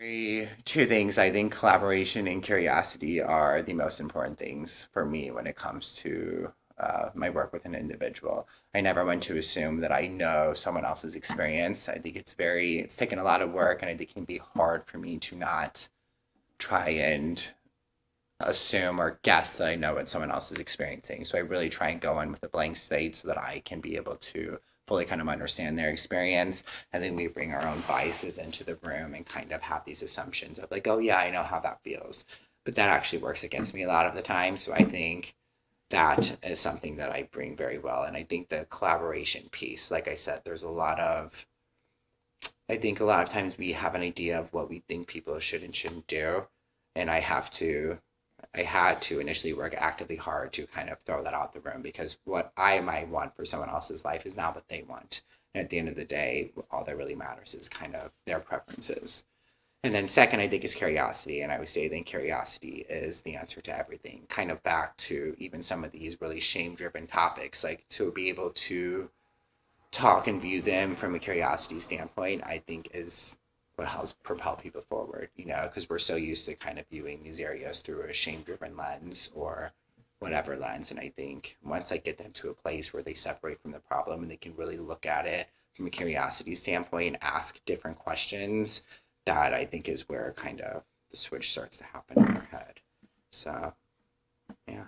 Two things. I think collaboration and curiosity are the most important things for me when it comes to my work with an individual. I never want to assume that I know someone else's experience. I think it's taken a lot of work, and I think it can be hard for me to not try and assume or guess that I know what someone else is experiencing. So I really try and go in with a blank slate so that I can be able to fully kind of understand their experience. And then we bring our own biases into the room and kind of have these assumptions of like, oh yeah, I know how that feels. But that actually works against me a lot of the time. So I think that is something that I bring very well. And I think the collaboration piece, like I said, I think a lot of times we have an idea of what we think people should and shouldn't do. And I had to initially work actively hard to kind of throw that out the room because what I might want for someone else's life is not what they want. And at the end of the day, all that really matters is kind of their preferences. And then second, I think is curiosity. And I would say I think curiosity is the answer to everything. Kind of back to even some of these really shame-driven topics, like to be able to talk and view them from a curiosity standpoint, I think is what helps propel people forward, because we're so used to kind of viewing these areas through a shame-driven lens or whatever lens. And I think once I get them to a place where they separate from the problem and they can really look at it from a curiosity standpoint, ask different questions, that I think is where kind of the switch starts to happen in their head. So, yeah.